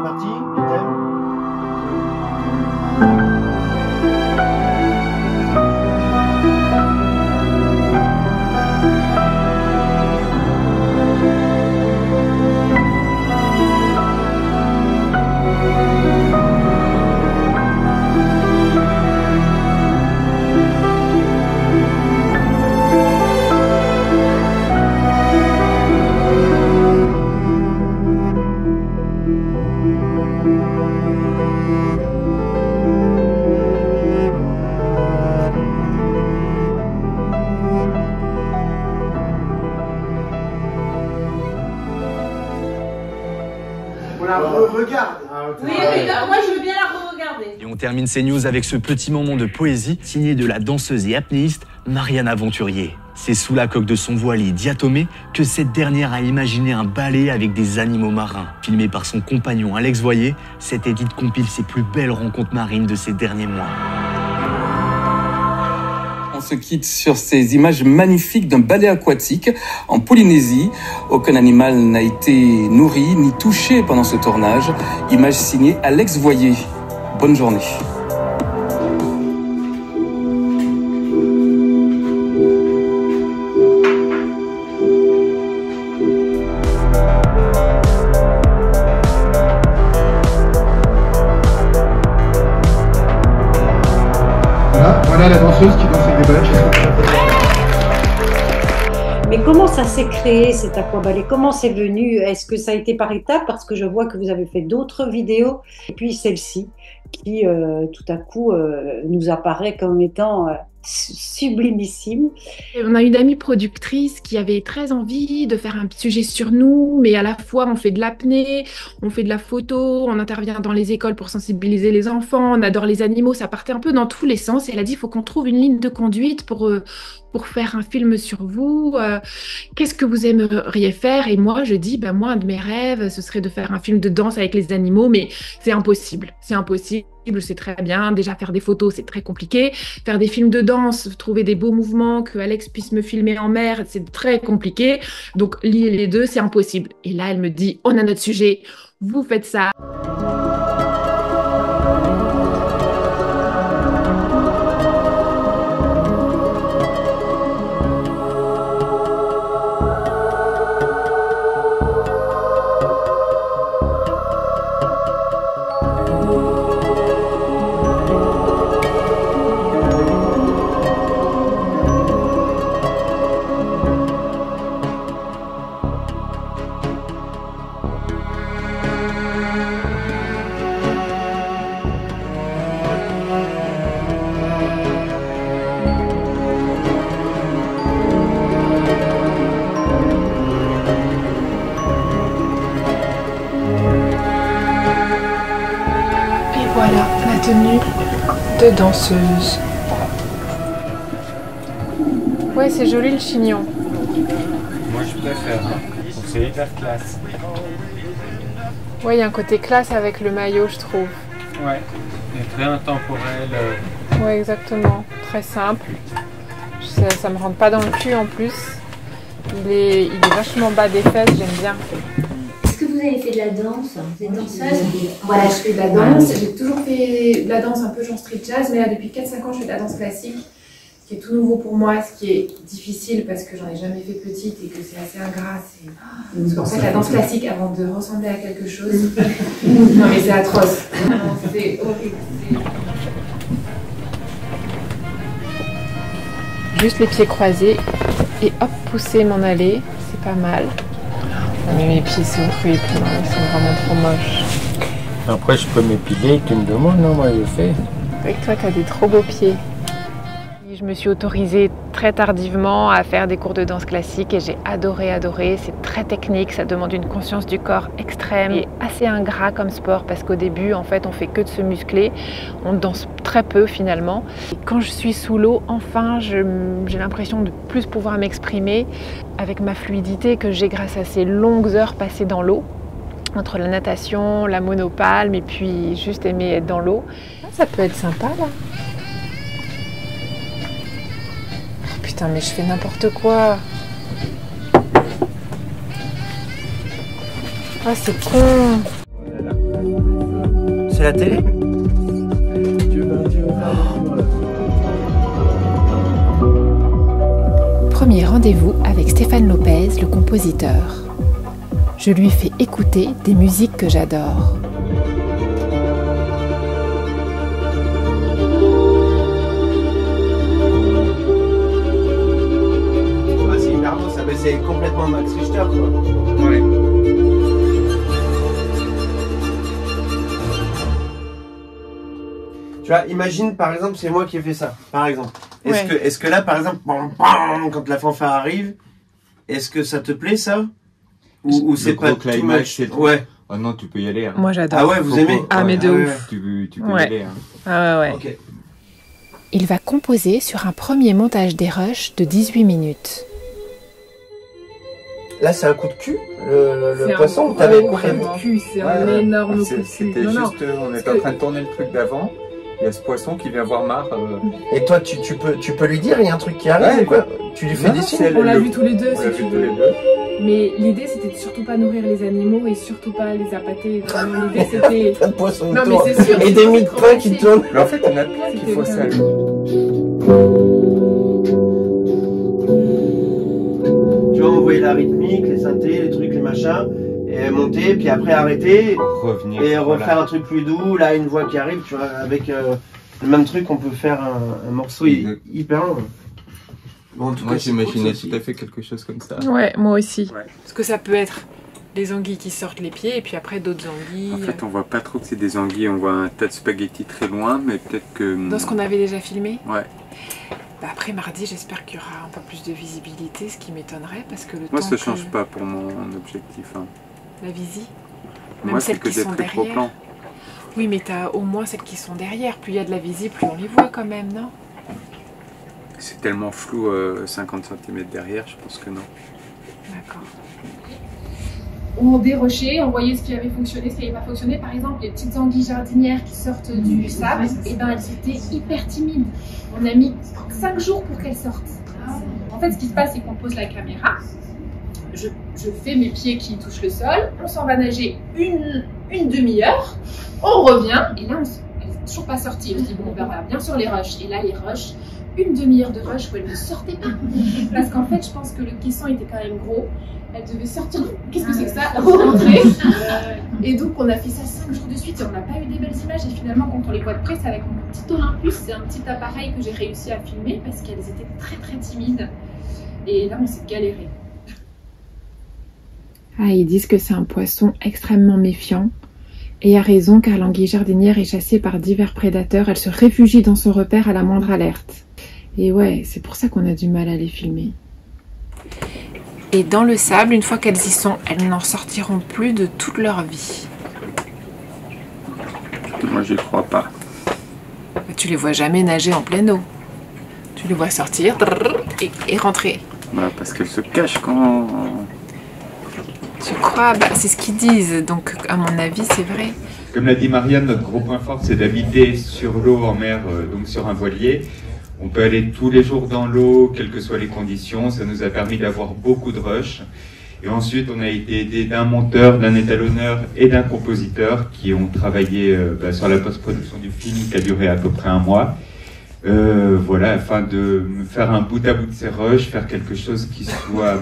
parti, les thèmes. On la re-regarde. Oui, moi je veux bien la re-regarder. Et on termine ces news avec ce petit moment de poésie signé de la danseuse et apnéiste Marianne Aventurier. C'est sous la coque de son voilier diatomée que cette dernière a imaginé un ballet avec des animaux marins. Filmé par son compagnon Alex Voyer, cet édit compile ses plus belles rencontres marines de ces derniers mois. On se quitte sur ces images magnifiques d'un ballet aquatique en Polynésie. Aucun animal n'a été nourri ni touché pendant ce tournage. Image signée Alex Voyer. Bonne journée. Voilà la danseuse qui danse avec des balais. Mais comment ça s'est créé cet aquaballet? Comment c'est venu? Est-ce que ça a été par étapes? Parce que je vois que vous avez fait d'autres vidéos. Et puis celle-ci, qui tout à coup nous apparaît comme étant sublimissime. Et on a une amie productrice qui avait très envie de faire un sujet sur nous, mais à la fois on fait de l'apnée, on fait de la photo, on intervient dans les écoles pour sensibiliser les enfants, on adore les animaux, ça partait un peu dans tous les sens. Et elle a dit, il faut qu'on trouve une ligne de conduite pour faire un film sur vous. Qu'est-ce que vous aimeriez faire? Et moi, je dis, moi, un de mes rêves, ce serait de faire un film de danse avec les animaux, mais c'est impossible. C'est impossible, c'est très bien. Déjà, faire des photos, c'est très compliqué. Faire des films de danse, trouver des beaux mouvements, que Alex puisse me filmer en mer, c'est très compliqué. Donc, lier les deux, c'est impossible. Et là, elle me dit, on a notre sujet, vous faites ça. Voilà, la tenue de danseuse. Ouais, c'est joli le chignon. Moi je préfère, c'est hyper classe. Ouais, il y a un côté classe avec le maillot, je trouve. Ouais, et très intemporel. Ouais, exactement. Très simple. Ça me rentre pas dans le cul en plus. Il est vachement bas des fesses, j'aime bien. Est-ce que vous avez fait de la danse? Vous êtes danseuse? Voilà, je fais de la danse. J'ai toujours fait de la danse un peu genre street jazz, mais là depuis 4-5 ans, je fais de la danse classique, ce qui est tout nouveau pour moi, ce qui est difficile parce que j'en ai jamais fait petite et que c'est assez ingrat. C'est pour ça que la danse classique, avant de ressembler à quelque chose, non mais c'est atroce. C'est horrible. Juste les pieds croisés et hop, pousser, m'en aller, c'est pas mal. Mais mes pieds sont plus épilés, ils sont vraiment trop moches. Après je peux m'épiler, tu me demandes, non moi je fais. Avec toi, tu as des trop beaux pieds. Je me suis autorisée très tardivement à faire des cours de danse classique et j'ai adoré. C'est très technique, ça demande une conscience du corps extrême et assez ingrat comme sport parce qu'au début, en fait, on fait que de se muscler, on danse très peu finalement. Et quand je suis sous l'eau, enfin, j'ai l'impression de plus pouvoir m'exprimer avec ma fluidité que j'ai grâce à ces longues heures passées dans l'eau, entre la natation, la monopalme et puis juste aimer être dans l'eau. Ça peut être sympa là. Putain, mais je fais n'importe quoi. Ah, c'est con. c'est la télé? Premier rendez-vous avec Stéphane Lopez, le compositeur. Je lui fais écouter des musiques que j'adore. Ah, c'est hyper beau, ça, mais c'est complètement Max Richter, quoi. Ouais. Tu vois, imagine par exemple, c'est moi qui ai fait ça, par exemple. Est-ce que là, par exemple, quand la fanfare arrive, est-ce que ça te plaît ça? Ou c'est pas climax, c'est ouais. Oh non, tu peux y aller. Hein. Moi j'adore. Ah ouais, vous aimez? Ah mais de ouf. Tu peux y aller. Hein. Ah ouais. Okay. Il va composer sur un premier montage des rushs de 18 minutes. Là, c'est un coup de cul, le poisson, ou t'avais combien de cul? C'est un énorme coup de cul. C'était juste, on était en train de tourner le truc d'avant. Il y a ce poisson qui vient voir Mar. Et toi, tu peux lui dire, il y a un truc qui arrive, ouais, quoi. Tu lui fais des signes. On l'a vu tous les deux, si tu tous veux. les deux. Mais l'idée, c'était de surtout pas nourrir les animaux et surtout pas les appâter. Vraiment, l'idée, c'était... Plein de poissons Non, autour. mais c'est sûr. Et des mille pains qui tournent. Mais en fait, on a plein qu'il faut ça. Tu vas envoyer la rythmique, les synthés, les trucs, les machins, et monter, puis après arrêter, revenir, et refaire un truc plus doux. Là, une voix qui arrive, tu vois, avec le même truc, on peut faire un morceau hyper long. Bon, en tout moi, cas, j'imaginais tout à fait quelque chose comme ça. Ouais, moi aussi. Ouais. Parce que ça peut être les anguilles qui sortent les pieds, et puis après d'autres anguilles. En fait, on voit pas trop que c'est des anguilles, on voit un tas de spaghettis très loin, mais peut-être que... Dans ce qu'on avait déjà filmé. Ouais. Bah après mardi, j'espère qu'il y aura un peu plus de visibilité, ce qui m'étonnerait parce que le moi, temps ça change pas pour mon objectif. Hein. La visie. Moi, c'est que des très gros plans. Oui, mais t'as au moins celles qui sont derrière. Plus il y a de la visie, plus on les voit quand même, non? C'est tellement flou, 50 cm derrière, je pense que non. D'accord. On dérochait, on voyait ce qui avait fonctionné, ce qui n'avait pas fonctionné. Par exemple, les petites anguilles jardinières qui sortent du sable, et ben elles étaient hyper timides. On a mis 5 jours pour qu'elles sortent. En fait, ce qui se passe, c'est qu'on pose la caméra. Je fais mes pieds qui touchent le sol. On s'en va nager une demi-heure. On revient et là, elle n'est toujours pas sortie. On se dit bon, on verra bien sûr les rushs. Et là, les rushs, une demi-heure de rush où elle ne sortait pas. Parce qu'en fait, je pense que le caisson était quand même gros. Elle devait sortir. Qu'est-ce que c'est que ça? Rentrer. Et donc, on a fait ça 5 jours de suite et on n'a pas eu des belles images. Et finalement, quand on les voit de près, c'est avec mon petit Olympus. C'est un petit appareil que j'ai réussi à filmer parce qu'elles étaient très très timides. Et là, on s'est galéré. Ah, ils disent que c'est un poisson extrêmement méfiant. Et a raison, car l'anguille jardinière est chassée par divers prédateurs. Elle se réfugie dans son repère à la moindre alerte. Et ouais, c'est pour ça qu'on a du mal à les filmer. Et dans le sable, une fois qu'elles y sont, elles n'en sortiront plus de toute leur vie. Moi, j'y crois pas. Tu les vois jamais nager en pleine eau. Tu les vois sortir et rentrer. Bah, parce qu'elles se cachent quand... Tu crois? Bah, c'est ce qu'ils disent, donc à mon avis, c'est vrai. Comme l'a dit Marianne, notre gros point fort, c'est d'habiter sur l'eau en mer, donc sur un voilier. On peut aller tous les jours dans l'eau, quelles que soient les conditions. Ça nous a permis d'avoir beaucoup de rushs. Et ensuite, on a été aidé d'un monteur, d'un étalonneur et d'un compositeur qui ont travaillé sur la post-production du film qui a duré à peu près 1 mois. Voilà, afin de faire un bout à bout de ces rushs, faire quelque chose qui soit...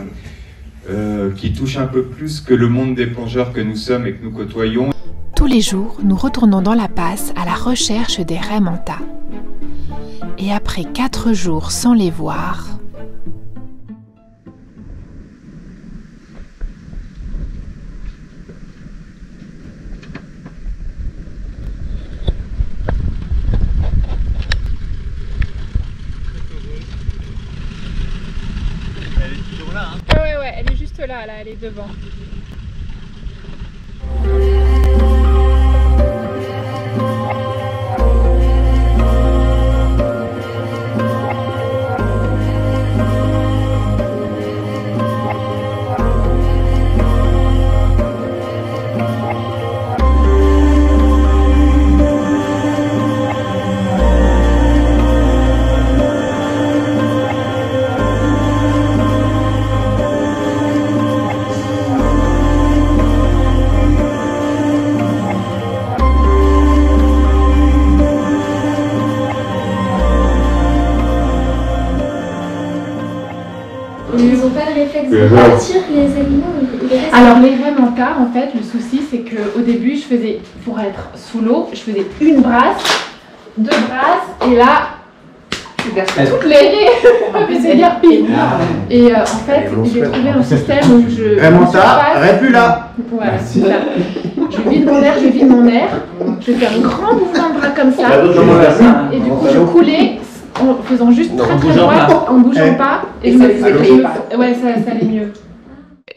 qui touche un peu plus que le monde des plongeurs que nous sommes et que nous côtoyons. Tous les jours, nous retournons dans la passe à la recherche des raies manta. Et après 4 jours sans les voir... Elle est toujours là, hein? Ouais, elle est juste là, elle est devant. Partir les animaux. Alors les raies manta, en fait, le souci c'est qu'au début, je faisais, pour être sous l'eau, je faisais une brasse, deux brasses, et là, toutes les raies s'égarpillent. Et en fait, j'ai trouvé un système où je... Raie manta, raie plus là. Voilà, c'est ça. Je vide mon air, je fais un grand mouvement de bras comme ça, et du coup je coulais en faisant juste très très droit, en bougeant pas, et je me faisais... Ouais, ça allait mieux.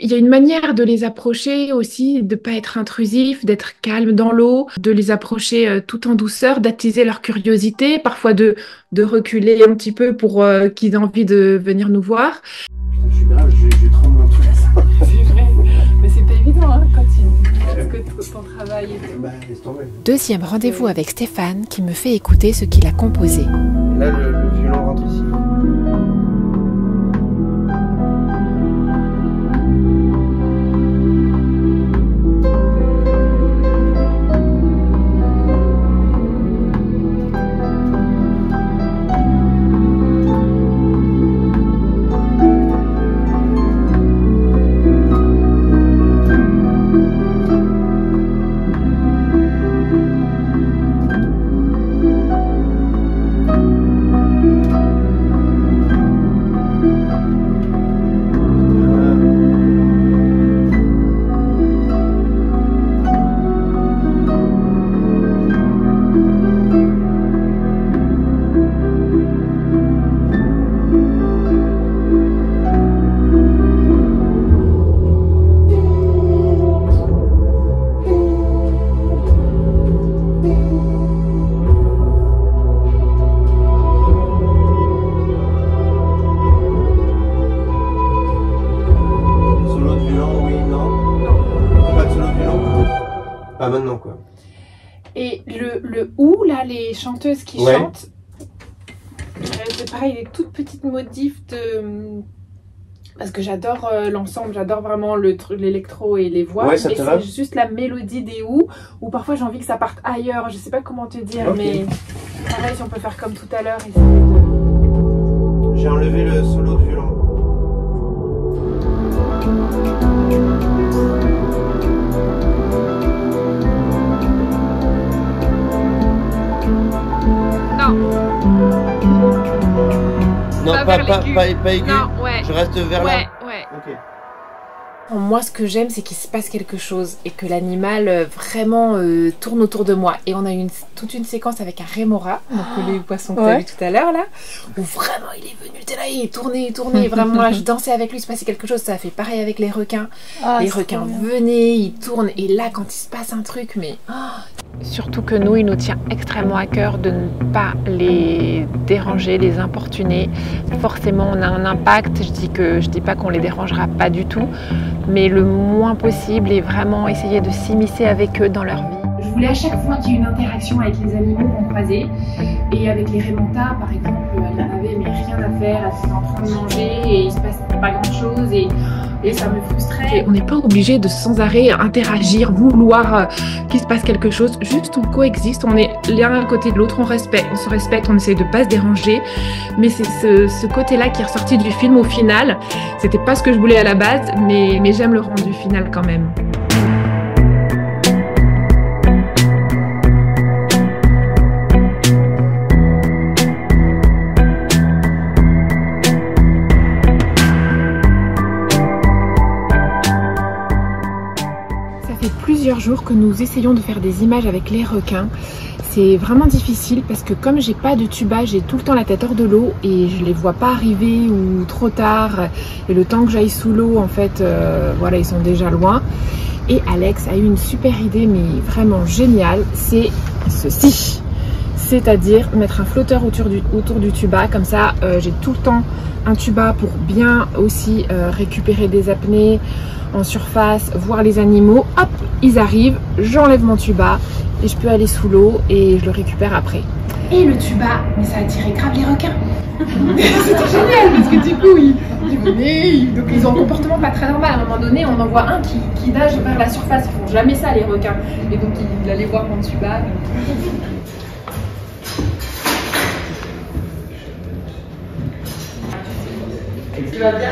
Il y a une manière de les approcher aussi, de ne pas être intrusif, d'être calme dans l'eau, de les approcher tout en douceur, d'attiser leur curiosité, parfois de reculer un petit peu pour qu'ils aient envie de venir nous voir. Je suis grave, je tremble en tout cas. C'est vrai, mais c'est pas évident hein, quand ton travail est... Deuxième rendez-vous avec Stéphane qui me fait écouter ce qu'il a composé. Là, le violon rentre ici. Pas maintenant quoi. Et le ou là, les chanteuses qui chantent, c'est pareil, les toutes petites modifs de... Parce que j'adore l'ensemble, j'adore vraiment l'électro et les voix. Ouais, ça te va. C'est juste la mélodie des ou parfois j'ai envie que ça parte ailleurs, je sais pas comment te dire, mais pareil si on peut faire comme tout à l'heure. J'ai enlevé le solo de violon. Non, pas aigu. Non, ouais. Je reste vers là. Ouais. Ok. Moi, ce que j'aime, c'est qu'il se passe quelque chose et que l'animal vraiment tourne autour de moi. Et on a eu toute une séquence avec un rémora, donc le poisson que tu as vu tout à l'heure là, où vraiment il est venu, t'es là, il tournait, vraiment là, je dansais avec lui, il se passait quelque chose. Ça a fait pareil avec les requins. Les requins venaient, ils tournent, et là, quand il se passe un truc, mais... Surtout que nous, il nous tient extrêmement à cœur de ne pas les déranger, les importuner. Forcément, on a un impact. Je dis pas qu'on les dérangera pas du tout, mais le moins possible et vraiment essayer de s'immiscer avec eux dans leur vie. Je voulais à chaque fois qu'il y ait une interaction avec les animaux qu'on croisait. Et avec les rémontas, par exemple, il y en avait mais rien à faire, elles étaient en train de manger et il se passe pas grand chose et ça me frustrait. Et on n'est pas obligé de sans arrêt interagir, vouloir qu'il se passe quelque chose. Juste on coexiste, on est l'un à côté de l'autre, on se respecte, on essaie de pas se déranger. Mais c'est ce côté-là qui est ressorti du film au final. C'était pas ce que je voulais à la base, mais j'aime le rendu final quand même. Plusieurs jours que nous essayons de faire des images avec les requins. C'est vraiment difficile parce que comme j'ai pas de tuba, j'ai tout le temps la tête hors de l'eau et je les vois pas arriver ou trop tard, et le temps que j'aille sous l'eau en fait voilà, ils sont déjà loin. Et Alex a eu une super idée mais vraiment géniale, c'est ceci, c'est-à-dire mettre un flotteur autour du tuba, comme ça j'ai tout le temps un tuba pour bien aussi récupérer des apnées en surface, voir les animaux, hop, ils arrivent, j'enlève mon tuba et je peux aller sous l'eau et je le récupère après. Et le tuba, mais ça attirait grave les requins. C'était génial parce que du coup, donc ils ont un comportement pas très normal. À un moment donné, on en voit un qui nage vers la surface, ils font jamais ça les requins. Et donc il allait voir mon tuba. Tu vas bien?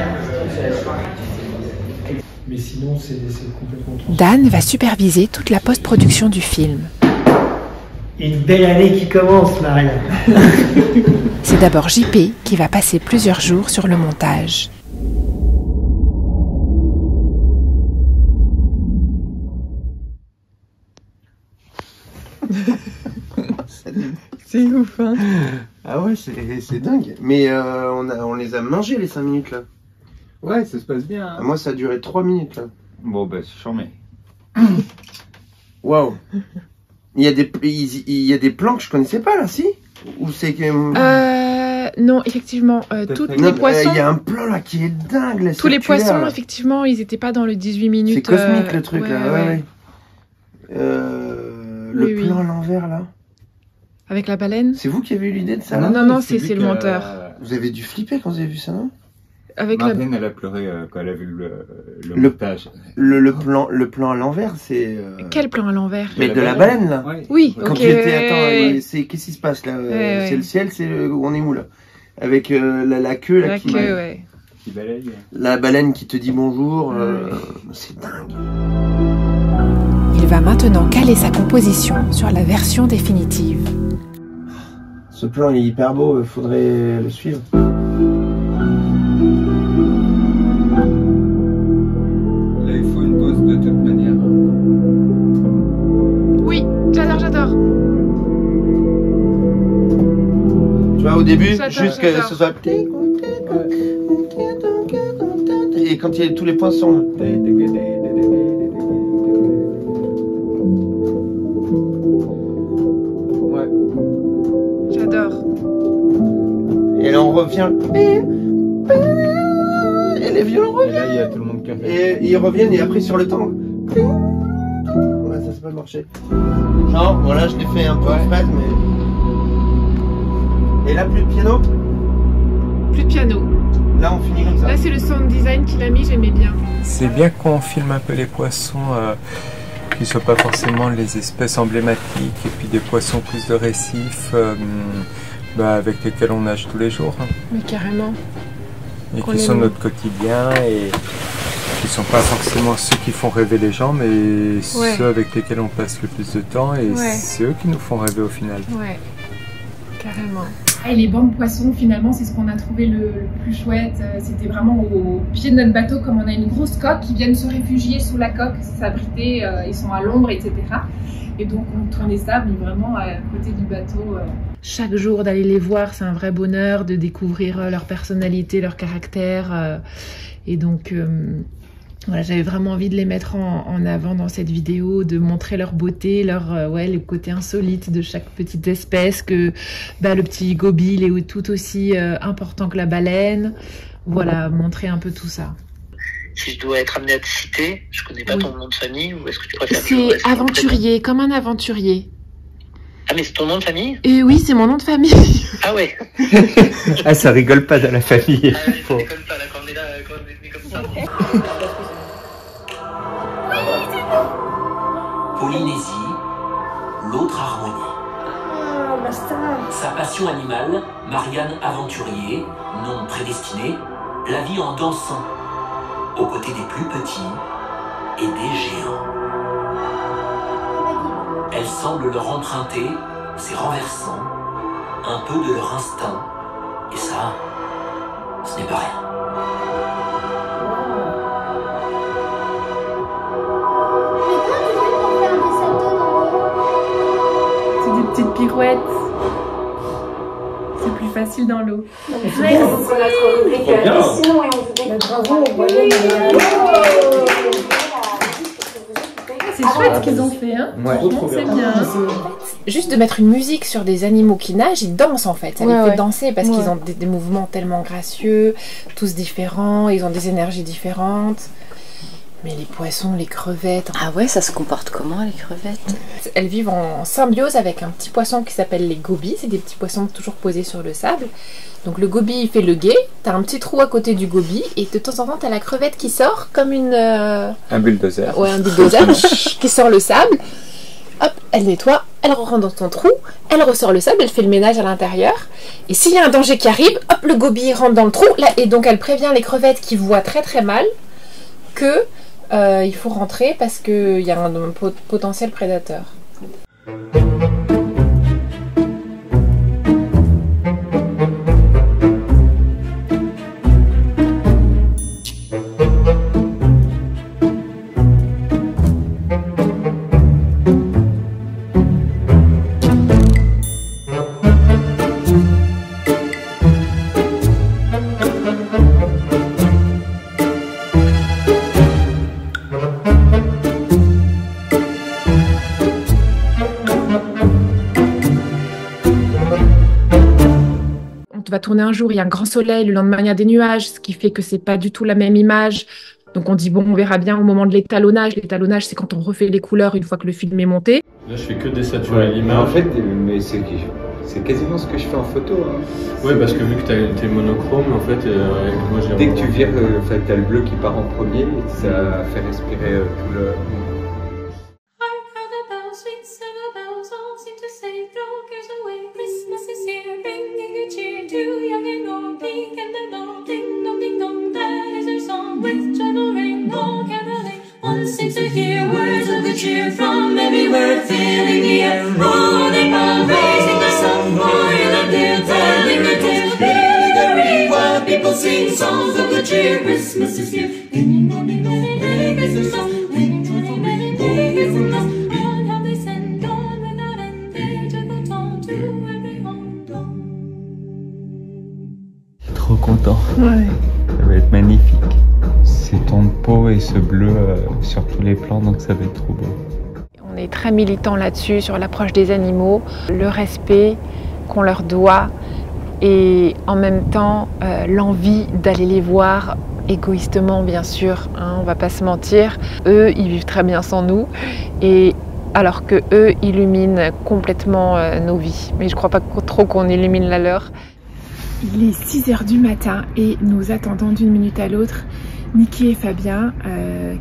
Mais sinon, c'est complètement transparent. Dan va superviser toute la post-production du film. Une belle année qui commence, Maria. C'est d'abord JP qui va passer plusieurs jours sur le montage. C'est ouf, hein. Ah ouais, c'est dingue. Mais on les a mangés les 5 minutes là. Ouais, ça se passe bien. Hein. Moi, ça a duré 3 minutes là. Bon, bah, c'est charmé. Waouh. Il y a des plans que je connaissais pas là, si? Ou c'est que... Non, effectivement, tous les poissons... Il y a un plan là qui est dingue. Là, tous les poissons, là. Effectivement, ils n'étaient pas dans le 18 minutes. C'est cosmique le truc là, ouais. Le plan à l'envers là. Avec la baleine. C'est vous qui avez eu l'idée de ça là? Non, c'est le monteur. Vous avez dû flipper quand vous avez vu ça, non? Marlène, elle a pleuré quand elle a vu le montage. Le plan à l'envers, c'est... Quel plan à l'envers? Mais de la baleine, là. Ouais. Oui, quand ok. Qu'est-ce qui se passe, là? C'est le ciel, on est où, là? Avec la queue, là, qui balaye. La baleine qui te dit bonjour. C'est dingue. Il va maintenant caler sa composition sur la version définitive. Ce plan est hyper beau, il faudrait le suivre. Là, il faut une pause de toute manière. Oui, j'adore. Tu vois, au début, juste que ce soit... Et quand il y a tous les poissons... Ouais. J'adore. Et là, on revient... Et les violons reviennent. Et là, il y a tout le monde qui a fait. Et ils reviennent, et après, sur le temps... Ouais, ça c'est pas marché. Non, voilà, je l'ai fait un peu frais, mais... Et là, plus de piano? Plus de piano. Là, on finit comme ça. Là, c'est le sound design qu'il a mis, j'aimais bien. C'est bien qu'on filme un peu les poissons, qui ne soient pas forcément les espèces emblématiques, et puis des poissons plus de récifs, avec lesquels on nage tous les jours. Hein. Mais carrément. Et qui sont notre quotidien, et qui ne sont pas forcément ceux qui font rêver les gens, mais ceux avec lesquels on passe le plus de temps, et c'est eux qui nous font rêver au final. Ouais, carrément. Et les bancs de poissons, finalement, c'est ce qu'on a trouvé le plus chouette. C'était vraiment au pied de notre bateau, comme on a une grosse coque, ils viennent se réfugier sous la coque, s'abriter, ils sont à l'ombre, etc. Et donc on tournait ça, mais vraiment à côté du bateau. Chaque jour d'aller les voir, c'est un vrai bonheur de découvrir leur personnalité, leur caractère. Et donc... voilà, j'avais vraiment envie de les mettre en avant dans cette vidéo, de montrer leur beauté, le côté insolite de chaque petite espèce, que le petit goby, il est tout aussi important que la baleine. Voilà, montrer un peu tout ça. Si je dois être amenée à te citer, je connais pas ton nom de famille, ou est-ce que tu préfères... C'est aventurier, comme un aventurier. Ah, mais c'est ton nom de famille? Et oui, c'est mon nom de famille. Ah ouais. Ah, ça rigole pas dans la famille. Ah oui, ça rigole pas là, quand on est là, quand on est comme ça. Polynésie, l'autre harmonie. Sa passion animale, Marianne Aventurier, nom prédestiné, la vie en dansant, aux côtés des plus petits et des géants. Elle semble leur emprunter, c'est renversant, un peu de leur instinct, et ça, ce n'est pas rien. Petite pirouette. C'est plus facile dans l'eau. C'est chouette ce qu'ils ont fait, hein. C'est bien. Juste de mettre une musique sur des animaux qui nagent, ils dansent en fait. Ça les fait danser parce qu'ils ont des mouvements tellement gracieux, tous différents, ils ont des énergies différentes. Mais les poissons, les crevettes... Ah ouais, ça se comporte comment les crevettes? Elles vivent en symbiose avec un petit poisson qui s'appelle les gobies. C'est des petits poissons toujours posés sur le sable. Donc le goby, il fait le guet. T'as un petit trou à côté du goby. Et de temps en temps, t'as la crevette qui sort comme une... Un bulldozer. Ouais, un bulldozer qui sort le sable. Hop, elle nettoie, elle rentre dans son trou, elle ressort le sable, elle fait le ménage à l'intérieur. Et s'il y a un danger qui arrive, hop, le goby rentre dans le trou. Là, et donc elle prévient les crevettes qui voient très très mal que... Il faut rentrer parce qu'il y a un potentiel prédateur. Va tourner un jour, il y a un grand soleil, le lendemain il y a des nuages, ce qui fait que c'est pas du tout la même image. Donc on dit bon, on verra bien au moment de l'étalonnage. L'étalonnage, c'est quand on refait les couleurs une fois que le film est monté. Là, je fais que désaturer l'image. En fait, mais c'est quasiment ce que je fais en photo. Hein. Oui, parce que vu que t'es monochrome, en fait, moi j'ai. Dès que tu vires, t'as le bleu qui part en premier, ça fait respirer tout le. Seems to hear words of good cheer from everywhere, filling the air. Rolling while raising the sun, roaring up there, telling the tale. Hear the ring while people sing songs of good cheer. Christmas is here. Ding dong ding dong, hey, Christmas song. Ring joyful ring, hey, Christmas song. On how they send on without end, their joyful tone to every home dome. Trop content. Ouais. Ça va être magnifique. Ces tons de peau et ce bleu sur tous les plans, donc ça va être trop beau. On est très militants là-dessus, sur l'approche des animaux, le respect qu'on leur doit et en même temps l'envie d'aller les voir égoïstement bien sûr, hein, on va pas se mentir. Eux, ils vivent très bien sans nous et alors que eux illuminent complètement nos vies. Mais je crois pas trop qu'on illumine la leur. Il est 6h du matin et nous attendons d'une minute à l'autre Niki et Fabien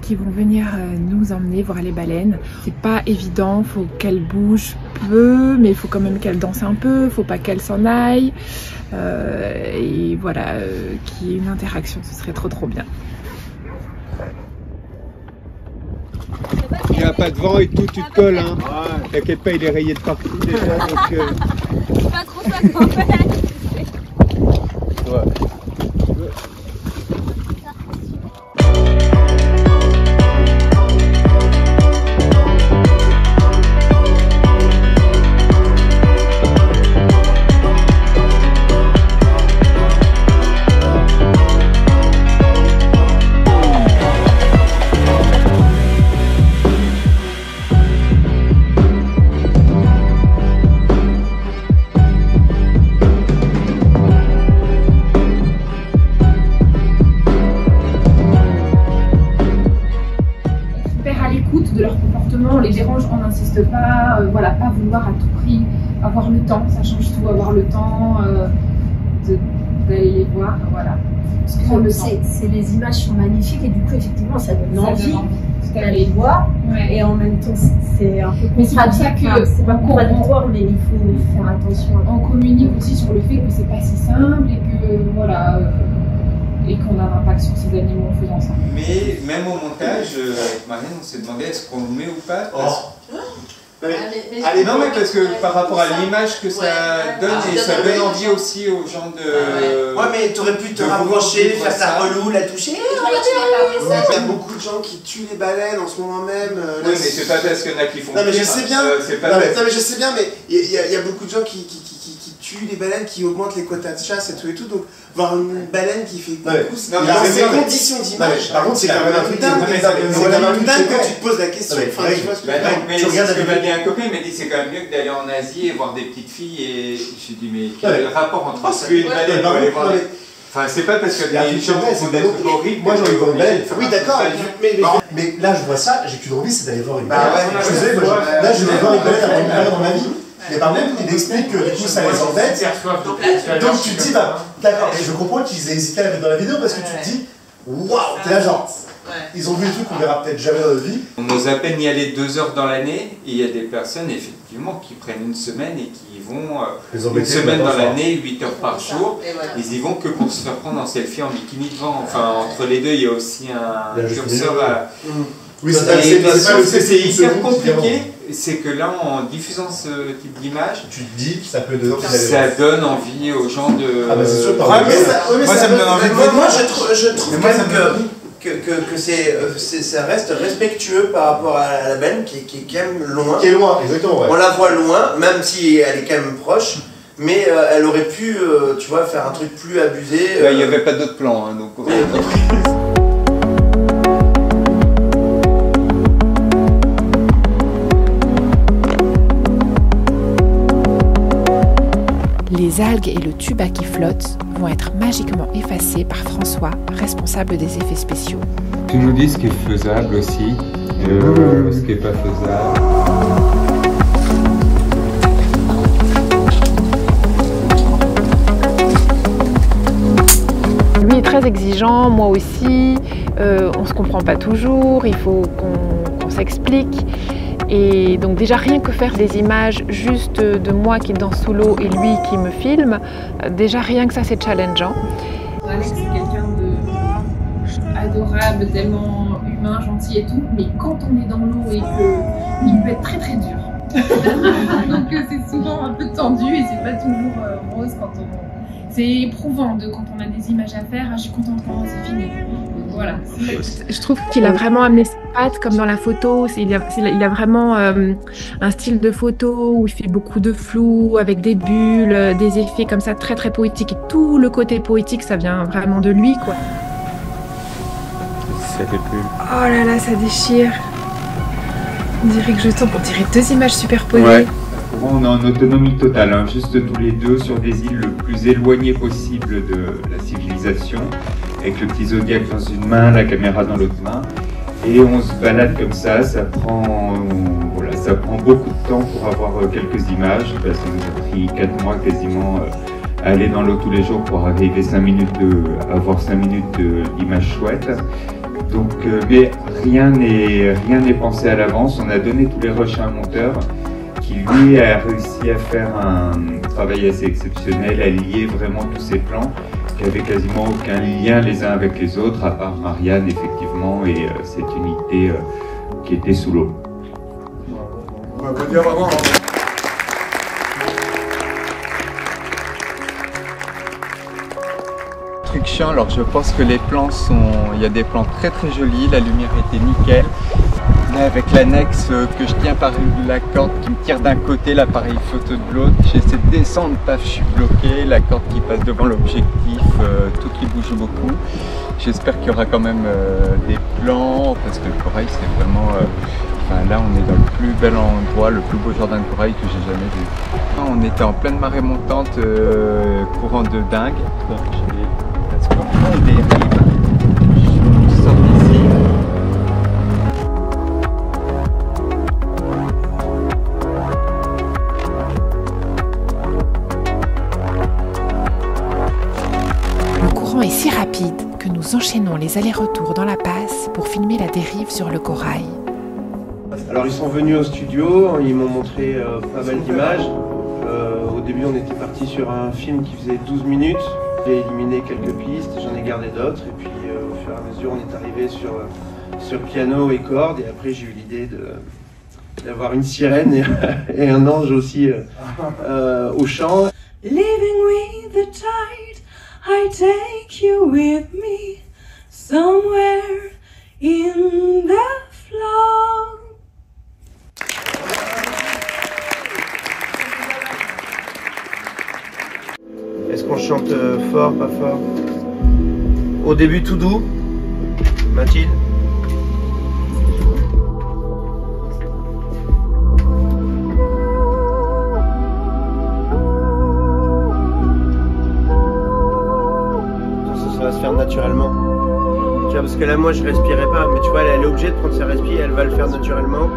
qui vont venir nous emmener voir les baleines. C'est pas évident, faut qu'elles bougent peu, mais il faut quand même qu'elles dansent un peu, faut pas qu'elles s'en aillent. Et voilà, qu'il y ait une interaction, ce serait trop bien. Il n'y a pas de vent et tout, tu te colles, hein. T'inquiète pas, il est rayé de partout déjà, donc... Pas trop ça quand même. Ouais. De leur comportement, on les dérange, on n'insiste pas, voilà, pas vouloir à tout prix avoir le temps, ça change tout, avoir le temps d'aller les voir, voilà. C'est les images sont magnifiques et du coup effectivement ça donne envie d'aller les voir et en même temps c'est un peu contradictoire, c'est pas contradictoire mais il faut faire attention. On communique aussi sur le fait que c'est pas si simple et que voilà. Et qu'on a un impact sur ces animaux en faisant ça. Mais même au montage, avec Marianne, on s'est demandé est-ce qu'on le met ou pas non mais parce que par rapport à l'image que ça donne et ça donne envie aussi aux gens de... Ouais mais t'aurais pu te rapprocher, faire ta relou, la toucher. Il y a beaucoup de gens qui tuent les baleines en ce moment même. Oui mais c'est pas parce qu'il y en a qui font... Non mais je sais bien, non mais je sais bien mais il y a beaucoup de gens qui tuent les baleines, qui augmentent les quotas de chasse et tout donc voir une baleine qui fait beaucoup, c'est des conditions d'image. Par contre c'est quand même un truc dingue quand tu te poses la question. Mais ce que m'a dit un copain, il m'a dit c'est quand même mieux que d'aller en Asie et voir des petites filles et j'ai dit mais quel est le rapport entre ça et une baleine pour aller voir des... Enfin c'est pas parce que les gens font des trucs horribles. Moi j'ai envie de voir une baleine. Oui d'accord, mais là je vois ça, j'ai qu'une envie c'est d'aller voir une baleine. Je suis désolé, là je vais voir une baleine dans ma vie. Mais par contre, il explique que du coup ça les embête. Donc tu te dis, bah d'accord, et je comprends qu'ils aient hésité à la mettre dans la vidéo parce que tu te dis, waouh, t'es là genre, Ils ont vu des trucs qu'on verra peut-être jamais dans notre vie. On ose à peine y aller 2 heures dans l'année, et il y a des personnes effectivement qui prennent une semaine et qui vont une semaine dans l'année, 8 heures par jour. Ils y vont que pour se faire prendre en selfie en bikini devant. Enfin, entre les deux, il y a aussi un curseur à... Oui, c'est hyper compliqué. C'est que là, en diffusant ce type d'image, tu te dis que ça peut donner envie ça donne envie aux gens de... Ah bah c'est sûr, moi, ça me donne envie. Moi, je trouve que ça reste respectueux par rapport à la benne qui est quand même loin. Qui est loin, exactement. Ouais. On la voit loin, même si elle est quand même proche, mais elle aurait pu, tu vois, faire un truc plus abusé. Il n'y avait pas d'autre plan, hein, donc... Les algues et le tuba qui flotte vont être magiquement effacés par François, responsable des effets spéciaux. Tu nous dis ce qui est faisable aussi, ce qui n'est pas faisable. Lui est très exigeant, moi aussi, on ne se comprend pas toujours, il faut qu'on s'explique. Et donc déjà rien que faire des images juste de moi qui danse sous l'eau et lui qui me filme, déjà rien que ça c'est challengeant. Alex c'est quelqu'un d'adorable, tellement humain, gentil et tout, mais quand on est dans l'eau et qu'il peut être très très dur. Donc c'est souvent un peu tendu et c'est pas toujours rose quand on... C'est éprouvant quand on a des images à faire, je suis contente quand c'est fini. Voilà. Je trouve qu'il a vraiment amené ses pattes comme dans la photo. Il a vraiment un style de photo où il fait beaucoup de flou, avec des bulles, des effets comme ça très très poétiques. Et tout le côté poétique, ça vient vraiment de lui, quoi. Ça fait plus. Oh là là, ça déchire. On dirait que je tombe. On dirait 2 images superposées. Ouais. On est en autonomie totale, hein, juste tous les deux sur des îles le plus éloignées possible de la civilisation, avec le petit Zodiac dans une main, la caméra dans l'autre main, et on se balade comme ça, ça prend beaucoup de temps pour avoir quelques images, parce qu'on nous a pris 4 mois quasiment à aller dans l'eau tous les jours pour arriver avoir 5 minutes d'images chouettes. Donc, mais rien n'est pensé à l'avance, on a donné tous les rushs à un monteur, qui lui a réussi à faire un travail assez exceptionnel, à lier vraiment tous ces plans qui n'avaient quasiment aucun lien les uns avec les autres, à part Marianne effectivement et cette unité qui était sous l'eau. On peut dire vraiment. Truc chiant, alors je pense que les plans sont... Il y a des plans très très jolis, la lumière était nickel. Là, avec l'annexe que je tiens par la corde qui me tire d'un côté, l'appareil photo de l'autre, j'essaie de descendre, paf, je suis bloqué, la corde qui passe devant l'objectif, tout qui bouge beaucoup. J'espère qu'il y aura quand même des plans, parce que le corail c'est vraiment... Enfin, là on est dans le plus bel endroit, le plus beau jardin de corail que j'ai jamais vu. On était en pleine marée montante, courant de dingue. J'ai presque au fond des rives. Je sors d'ici. Est si rapide que nous enchaînons les allers-retours dans la passe pour filmer la dérive sur le corail. Alors ils sont venus au studio, ils m'ont montré pas mal d'images. Au début on était parti sur un film qui faisait 12 minutes. J'ai éliminé quelques pistes, j'en ai gardé d'autres et puis au fur et à mesure on est arrivé sur piano et cordes et après j'ai eu l'idée d'avoir une sirène et un ange aussi au chant. Living with the tide, I take you with me somewhere in the flow. Est-ce qu'on chante fort, pas fort? Au début tout doux, Mathilde. Ça va se faire naturellement. Tu vois, parce que là moi je respirais pas, mais tu vois elle est obligée de prendre sa respi, elle va le faire naturellement.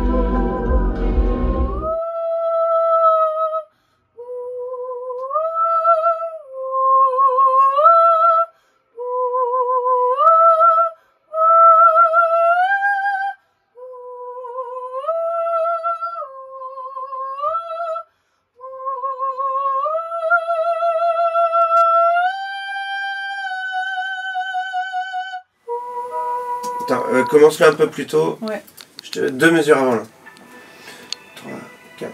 Commence-le un peu plus tôt. Ouais. Je te 2 mesures avant là. 3, 4.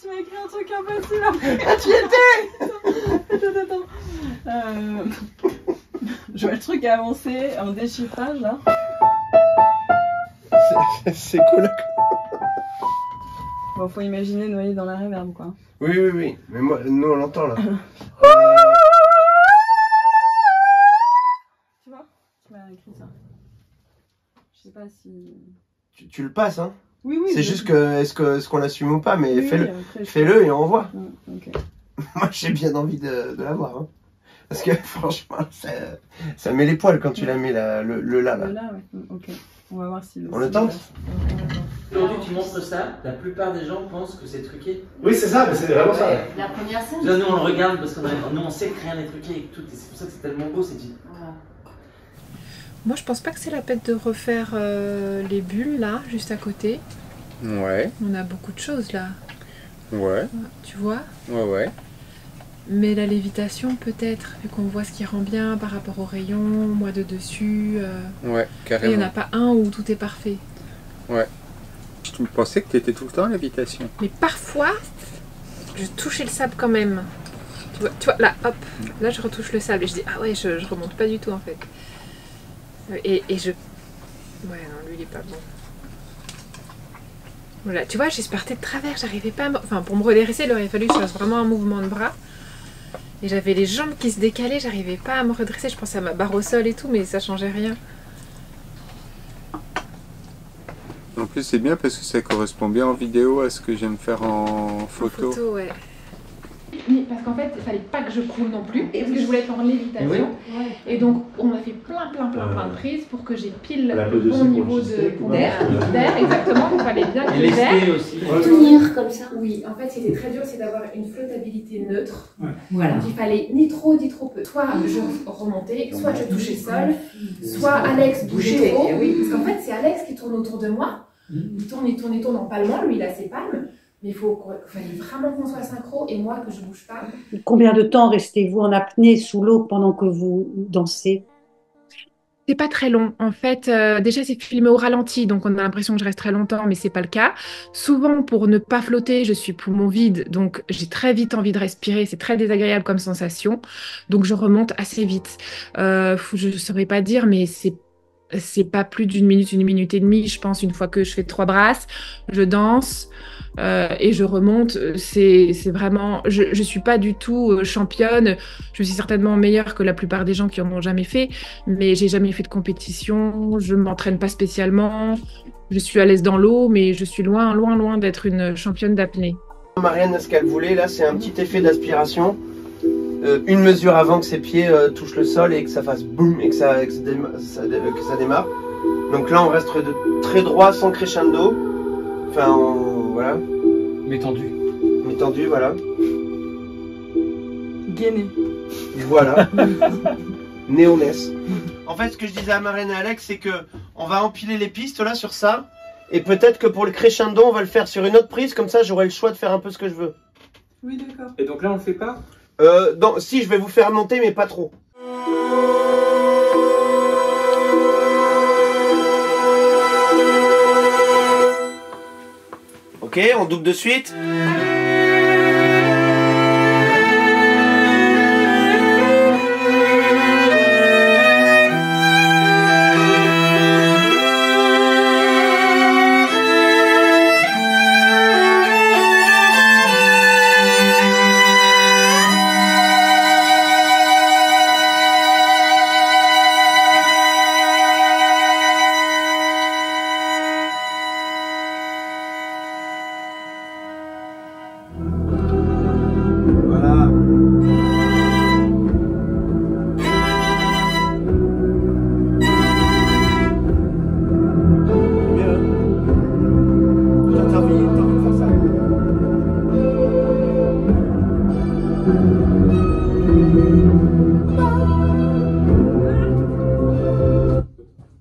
Tu m'as écrit un truc impossible. Ah, tu y étais. Attends. Je vois le truc avancer en déchiffrage là. C'est cool. Bon, faut imaginer noyer dans la réverb quoi. Oui. Mais moi, nous on l'entend là. Tu vois? Tu m'as écrit ça. Je sais pas si. Tu le passes, hein? Oui. C'est juste que est-ce qu'on l'assume ou pas, mais Oui, fais-le et on voit. Ok. Moi j'ai bien envie de l'avoir. Hein. Parce que franchement, ça met les poils quand tu la mets le là. Le là, ouais. Ok. On va voir si on le tente. Aujourd'hui, tu montres ça, la plupart des gens pensent que c'est truqué. Oui, c'est ça, mais c'est vraiment ça. Ouais. La première scène. Là, nous, on le regarde parce que nous, on sait que rien n'est truqué et tout. Et c'est pour ça que c'est tellement beau, c'est dit. Moi, je pense pas que c'est la peine de refaire les bulles là, juste à côté. Ouais. On a beaucoup de choses là. Ouais. Tu vois? Ouais. Mais la lévitation, peut-être, vu qu'on voit ce qui rend bien par rapport au rayon, moi de dessus. Ouais, carrément. Il n'y en a pas un où tout est parfait. Ouais. Je pensais que tu étais tout le temps à lévitation. Mais parfois, je touchais le sable quand même. Tu vois, là, hop, là je retouche le sable et je dis, ah ouais, je remonte pas du tout en fait. Et je... Ouais, non, lui il est pas bon. Voilà, tu vois, je partais de travers, j'arrivais pas à Enfin, pour me redresser, il aurait fallu que je fasse vraiment un mouvement de bras. Et j'avais les jambes qui se décalaient, j'arrivais pas à me redresser, je pensais à ma barre au sol et tout, mais ça changeait rien. En plus, c'est bien parce que ça correspond bien en vidéo à ce que j'aime faire en photo. En photo, ouais. Parce qu'en fait, il fallait pas que je coule non plus, parce que je voulais être en lévitation. Et donc, on a fait plein de prises pour que j'ai pile le bon niveau d'air, exactement. Il fallait bien que l'air aussi. Tenir comme ça. Oui, en fait, ce qui était très dur, c'est d'avoir une flottabilité neutre. Voilà. Donc, il fallait ni trop peu. Soit je remontais, soit je touchais le sol, soit Alex bougeait trop. Parce qu'en fait, c'est Alex qui tourne autour de moi. Il tourne en palmant, lui, il a ses palmes. Mais il fallait vraiment qu'on soit synchro et moi que je bouge pas. Combien de temps restez-vous en apnée sous l'eau pendant que vous dansez? C'est pas très long. En fait, déjà, c'est filmé au ralenti, donc on a l'impression que je reste très longtemps, mais c'est pas le cas. Souvent, pour ne pas flotter, je suis poumon vide, donc j'ai très vite envie de respirer. C'est très désagréable comme sensation. Donc, je remonte assez vite. Je saurais pas dire, mais c'est pas plus d'une minute et demie, je pense, une fois que je fais 3 brasses. Je danse. Et je remonte, c'est vraiment... Je suis pas du tout championne, je suis certainement meilleure que la plupart des gens qui en ont jamais fait, mais j'ai jamais fait de compétition, je m'entraîne pas spécialement, je suis à l'aise dans l'eau, mais je suis loin d'être une championne d'apnée. Marianne, ce qu'elle voulait là, c'est un petit effet d'aspiration, une mesure avant que ses pieds touchent le sol et que ça fasse boum et que ça démarre. Donc là, on reste très droit sans crescendo, enfin voilà. Mais tendu. Mais tendu, voilà. Gainé. Voilà. Néonès. En fait, ce que je disais à Marianne et Alex, c'est que on va empiler les pistes là sur ça. Et peut-être que pour le crescendo, on va le faire sur une autre prise. Comme ça, j'aurai le choix de faire un peu ce que je veux. Oui, d'accord. Et donc là, on le fait pas? Non, si, je vais vous faire monter, mais pas trop. Ok, on double de suite.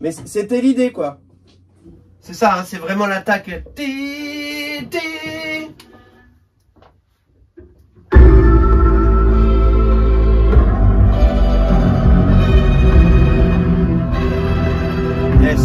Mais c'était l'idée, quoi. C'est ça, hein, c'est vraiment l'attaque. Yes.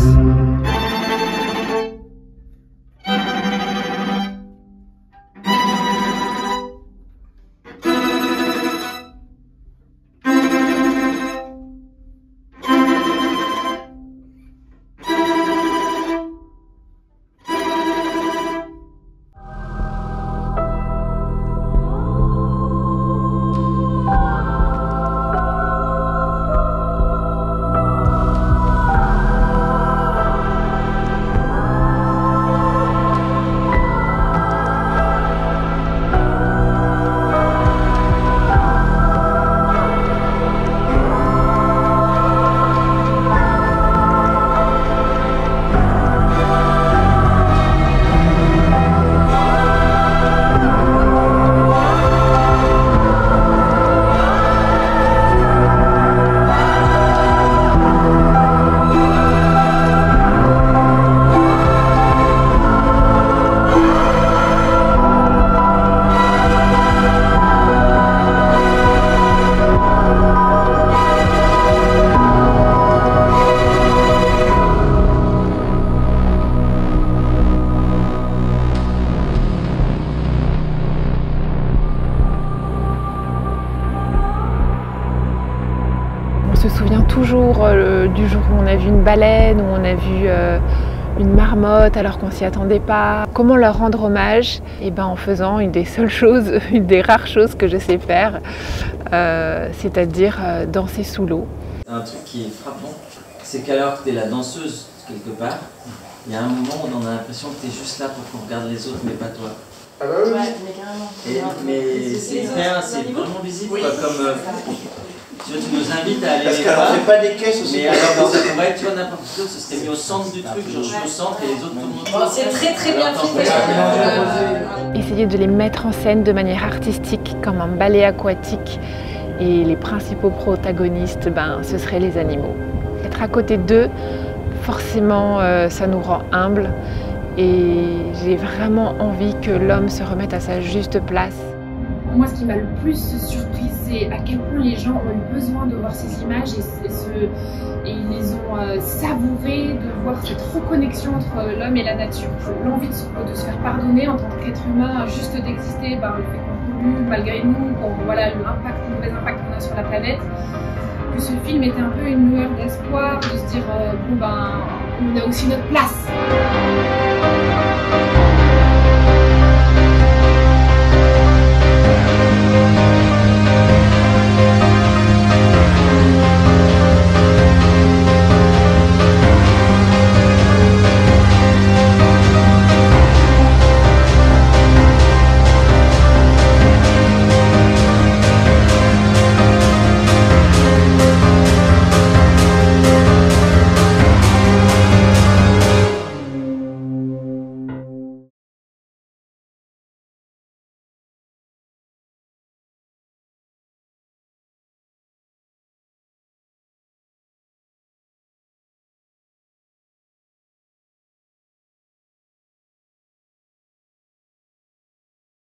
On se souvient toujours du jour où on a vu une baleine, où on a vu une marmotte alors qu'on s'y attendait pas. Comment leur rendre hommage? Et ben en faisant une des seules choses, une des rares choses que je sais faire, c'est-à-dire danser sous l'eau. Un truc qui est frappant, c'est qu'alors que tu es la danseuse quelque part, il y a un moment où on a l'impression que tu es juste là pour qu'on regarde les autres mais pas toi. Ah bah oui. Ouais, mais carrément. Mais c'est vraiment visible, oui. Quoi, comme tu nous invites à aller. Parce qu'elle ne fait pas des caisses aussi. Mais alors ça pourrait être n'importe quoi, ce serait mis au centre du truc, genre je suis au centre et les autres tout le monde. C'est très très bien filmé. Essayer de les mettre en scène de manière artistique, comme un ballet aquatique. Et les principaux protagonistes, ben, ce seraient les animaux. Être à côté d'eux, forcément, ça nous rend humbles. Et j'ai vraiment envie que l'homme se remette à sa juste place. Moi, ce qui m'a le plus surprise, c'est à quel point les gens ont eu besoin de voir ces images et ils les ont savourées, de voir cette reconnexion entre l'homme et la nature. L'envie de se faire pardonner en tant qu'être humain, juste d'exister, ben, le fait qu'on pollue malgré nous, voilà, le mauvais impact qu'on a sur la planète. Que ce film était un peu une lueur d'espoir, de se dire, bon ben, on a aussi notre place.